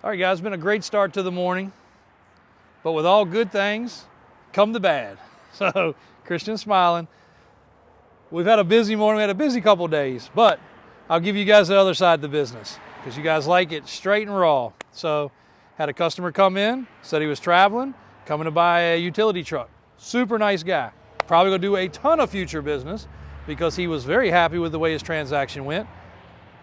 All right, guys, it's been a great start to the morning, but with all good things come the bad. So Christian's smiling. We've had a busy morning, we had a busy couple days, but I'll give you guys the other side of the business because you guys like it straight and raw. So had a customer come in, said he was traveling, coming to buy a utility truck. Super nice guy. Probably gonna do a ton of future business because he was very happy with the way his transaction went.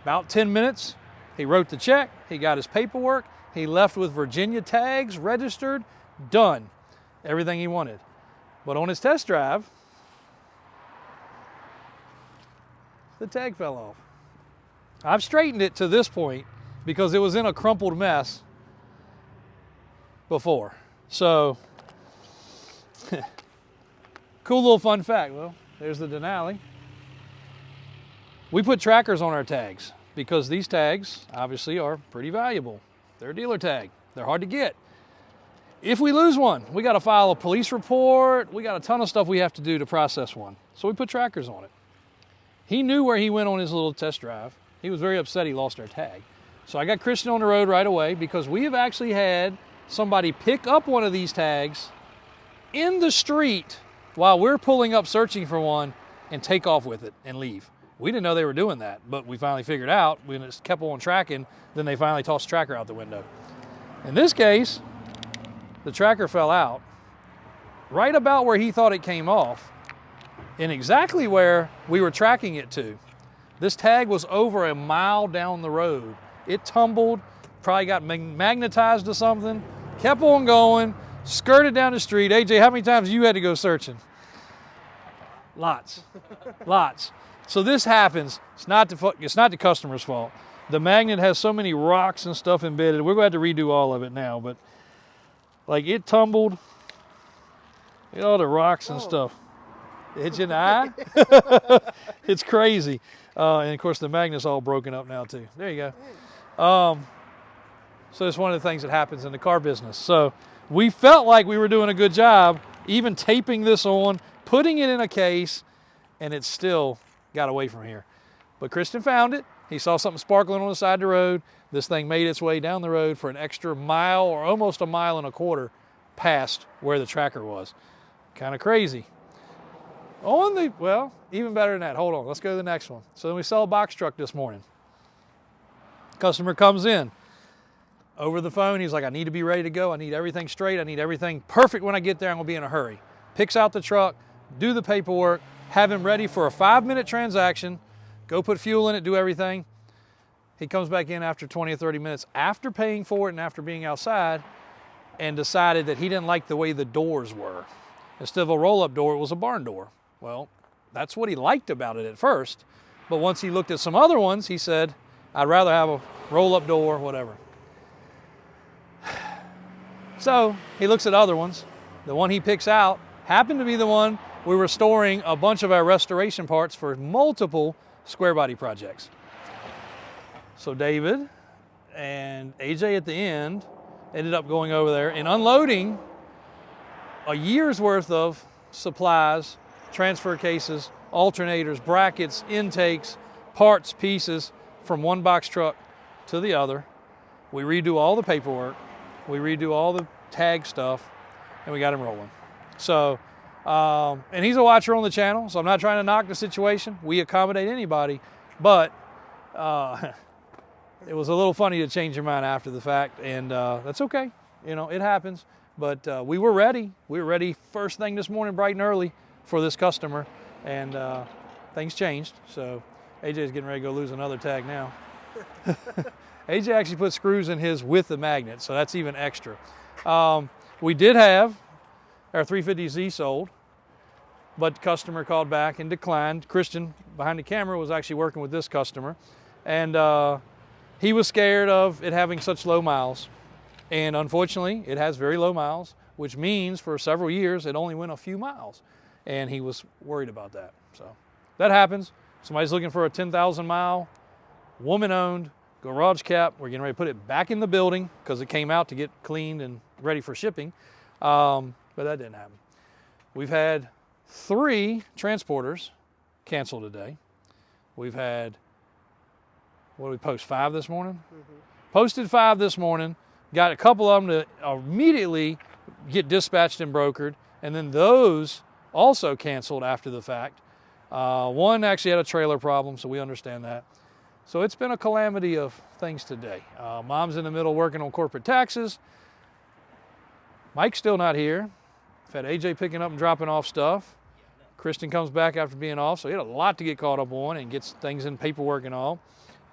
About 10 minutes, he wrote the check, he got his paperwork, he left with Virginia tags, registered, done. Everything he wanted. But on his test drive, the tag fell off. I've straightened it to this point because it was in a crumpled mess before. So, cool little fun fact. Well, there's the Denali. We put trackers on our tags because these tags obviously are pretty valuable. They're a dealer tag. They're hard to get. If we lose one, we got to file a police report. We got a ton of stuff we have to do to process one. So we put trackers on it. He knew where he went on his little test drive. He was very upset he lost our tag. So I got Christian on the road right away because we have actually had somebody pick up one of these tags in the street while we're pulling up searching for one and take off with it and leave. We didn't know they were doing that, but we finally figured out when it kept on tracking, then they finally tossed the tracker out the window. In this case, the tracker fell out right about where he thought it came off and exactly where we were tracking it to. This tag was over a mile down the road. It tumbled, probably got magnetized to something, kept on going, skirted down the street. AJ, how many times you had to go searching? Lots, lots. So this happens. It's not the customer's fault. The magnet has so many rocks and stuff embedded. We're going to have to redo all of it now, but like it tumbled. Look at all the rocks and stuff. It hit you in the eye? It's crazy. And of course the magnet's all broken up now too. There you go. So it's one of the things that happens in the car business. So we felt like we were doing a good job, even taping this on, putting it in a case, and it still got away from here. But Christian found it. He saw something sparkling on the side of the road. This thing made its way down the road for an extra mile or almost a mile and a quarter past where the tracker was. Kind of crazy. Well, even better than that. Hold on, let's go to the next one. So then we saw a box truck this morning. Customer comes in. Over the phone, he's like, I need to be ready to go. I need everything straight. I need everything perfect when I get there. I'm gonna be in a hurry. Picks out the truck, do the paperwork, have him ready for a 5-minute transaction, go put fuel in it, do everything. He comes back in after 20 or 30 minutes after paying for it and after being outside and decided that he didn't like the way the doors were. Instead of a roll-up door, it was a barn door. Well, that's what he liked about it at first. But once he looked at some other ones, he said, I'd rather have a roll-up door, whatever. So he looks at other ones. The one he picks out happened to be the one we were storing a bunch of our restoration parts for multiple square body projects. So David and AJ at the end ended up going over there and unloading a year's worth of supplies, transfer cases, alternators, brackets, intakes, parts, pieces from one box truck to the other. We redo all the paperwork, we redo all the tag stuff, and we got him rolling. So, and he's a watcher on the channel, so I'm not trying to knock the situation. We accommodate anybody, but it was a little funny to change your mind after the fact, and that's okay. You know, it happens. But we were ready. We were ready first thing this morning, bright and early, for this customer, and things changed. So AJ's getting ready to go lose another tag now. AJ actually put screws in his with the magnet, so that's even extra. We did have our 350Z sold, but the customer called back and declined. Christian, behind the camera, was actually working with this customer, and he was scared of it having such low miles. And unfortunately, it has very low miles, which means for several years, it only went a few miles. And he was worried about that. So that happens. Somebody's looking for a 10,000 mile, woman-owned garage cap. We're getting ready to put it back in the building because it came out to get cleaned and ready for shipping. But that didn't happen. We've had 3 transporters cancel today. We've had, what did we post, 5 this morning? Mm-hmm. Posted 5 this morning. got a couple of them to immediately get dispatched and brokered, and then those also canceled after the fact. One actually had a trailer problem, so we understand that. So it's been a calamity of things today. Mom's in the middle working on corporate taxes. Mike's still not here. I've had AJ picking up and dropping off stuff. Kristen comes back after being off, so he had a lot to get caught up on and gets things in paperwork and all.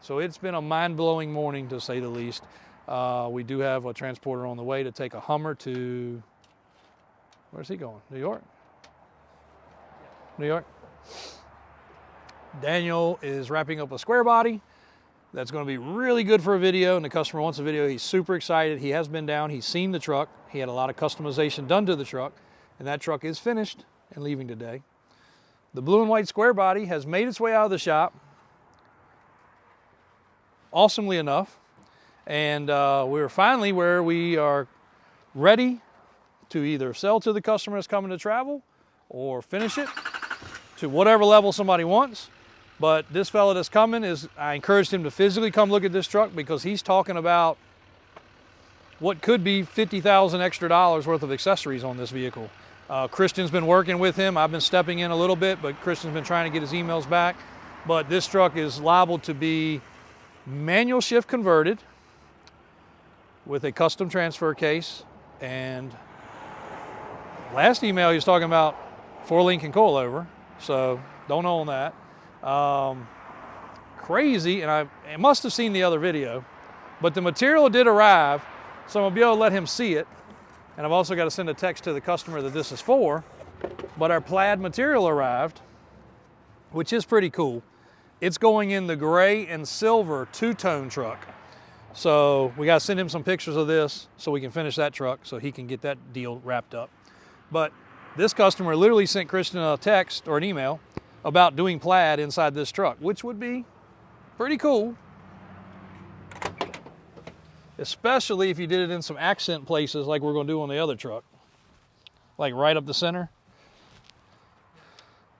So it's been a mind-blowing morning, to say the least. We do have a transporter on the way to take a Hummer to, where's he going? New York? New York. Daniel is wrapping up a square body. That's going to be really good for a video, and the customer wants a video. He's super excited. He has been down. He's seen the truck. He had a lot of customization done to the truck, and that truck is finished and leaving today. The blue and white square body has made its way out of the shop, awesomely enough, and we're finally where we are ready to either sell to the customer that's coming to travel or finish it to whatever level somebody wants. But this fella that's coming I encouraged him to physically come look at this truck because he's talking about what could be $50,000 extra worth of accessories on this vehicle. Christian's been working with him. I've been stepping in a little bit, but Christian's been trying to get his emails back. But this truck is liable to be manual shift converted with a custom transfer case. And last email he was talking about 4-link and coilover, so don't know on that. Crazy, and I must have seen the other video, but the material did arrive, so I'm gonna be able to let him see it. And I've also got to send a text to the customer that this is for. But our plaid material arrived, which is pretty cool. It's going in the gray and silver two-tone truck. So we got to send him some pictures of this so we can finish that truck so he can get that deal wrapped up. But this customer literally sent Christian a text or an email about doing plaid inside this truck, which would be pretty cool. Especially if you did it in some accent places like we're going to do on the other truck. Like right up the center.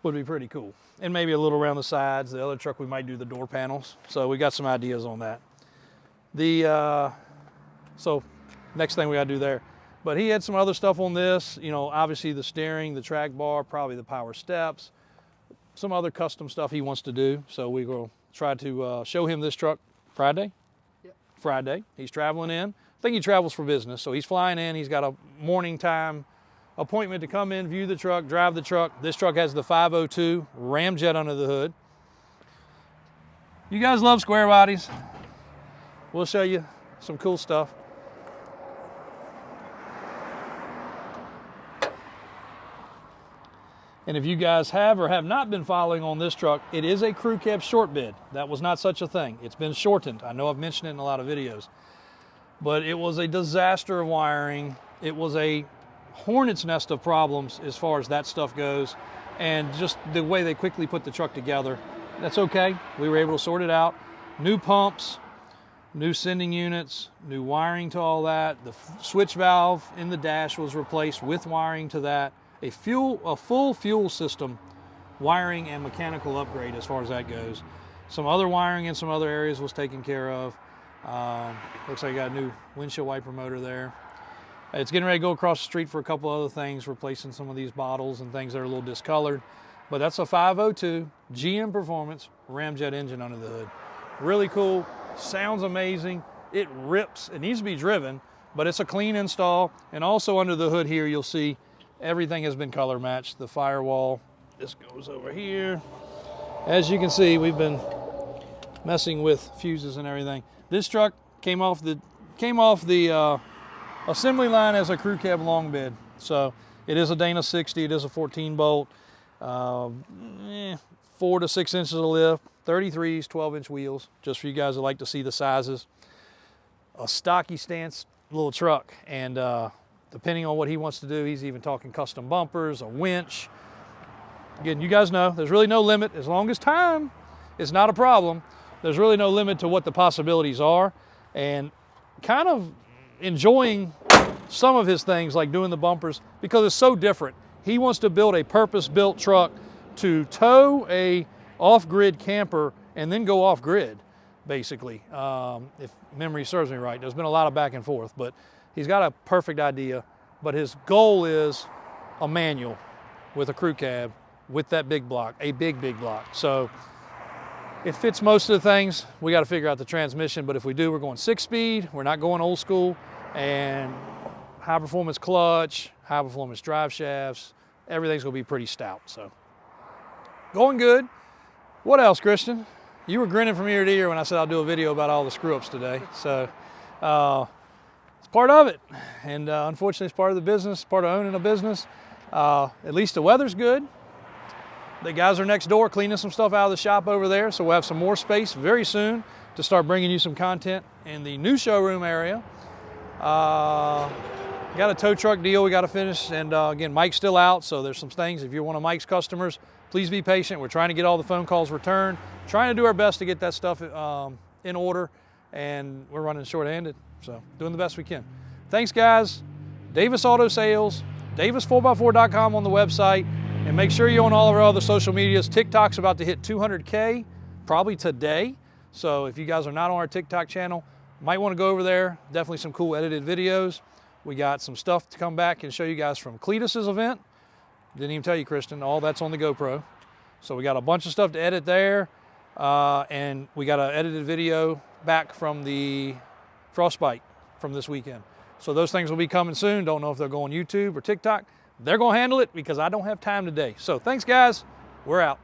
Would be pretty cool. And maybe a little around the sides. The other truck we might do the door panels. So we got some ideas on that. So next thing we got to do there. But he had some other stuff on this. You know, obviously the steering, the track bar, probably the power steps. Some other custom stuff he wants to do. So we will try to show him this truck Friday. Friday. He's traveling in. I think he travels for business, so he's flying in. He's got a morning time appointment to come in, view the truck, drive the truck. This truck has the 502 ramjet under the hood. You guys love square bodies. We'll show you some cool stuff. And if you guys have or have not been following on this truck, it is a crew cab short bed. That was not such a thing. It's been shortened. I know I've mentioned it in a lot of videos. But it was a disaster of wiring. It was a hornet's nest of problems as far as that stuff goes. And just the way they quickly put the truck together. That's okay. We were able to sort it out. New pumps, new sending units, new wiring to all that. The switch valve in the dash was replaced with wiring to that. A full fuel system wiring and mechanical upgrade as far as that goes. Some other wiring in some other areas was taken care of. Looks like I got a new windshield wiper motor there. It's getting ready to go across the street for a couple other things, replacing some of these bottles and things that are a little discolored. But that's a 502 GM Performance ramjet engine under the hood. Really cool, sounds amazing. It rips, it needs to be driven, but it's a clean install. And also under the hood here, you'll see everything has been color matched. The firewall, this goes over here. As you can see, we've been messing with fuses and everything. This truck came off the assembly line as a crew cab long bed. So it is a Dana 60, it is a 14 bolt, 4 to 6 inches of lift, 33s, 12-inch wheels, just for you guys that like to see the sizes. A stocky stance little truck, and depending on what he wants to do, he's even talking custom bumpers, a winch. Again, you guys know there's really no limit. As long as time is not a problem, there's really no limit to what the possibilities are. And kind of enjoying some of his things like doing the bumpers because it's so different. He wants to build a purpose-built truck to tow a off-grid camper and then go off-grid. basically, if memory serves me right. There's been a lot of back and forth, but he's got a perfect idea. But his goal is a manual with a crew cab with that big block, a big block. So it fits most of the things. We got to figure out the transmission, but if we do, we're going 6-speed. We're not going old school, and high performance clutch, high performance drive shafts. Everything's going to be pretty stout. So going good. What else, Christian? You were grinning from ear to ear when I said I'll do a video about all the screw ups today. So it's part of it, and unfortunately it's part of the business, part of owning a business. At least the weather's good. The guys are next door cleaning some stuff out of the shop over there, so we'll have some more space very soon to start bringing you some content in the new showroom area. Got a tow truck deal we got to finish, and again, Mike's still out, so there's some things. If you're one of Mike's customers, please be patient. We're trying to get all the phone calls returned, trying to do our best to get that stuff in order, and we're running short-handed, so doing the best we can. Thanks, guys. Davis Auto Sales, davis4x4.com on the website, and make sure you're on all of our other social medias. TikTok's about to hit 200K probably today, so if you guys are not on our TikTok channel, might want to go over there. Definitely some cool edited videos. We got some stuff to come back and show you guys from Cletus's event. Didn't even tell you, Kristen, all that's on the GoPro. So we got a bunch of stuff to edit there, and we got an edited video back from the Frostbite from this weekend. So those things will be coming soon. Don't know if they'll go on YouTube or TikTok. They're gonna handle it because I don't have time today. So thanks, guys. We're out.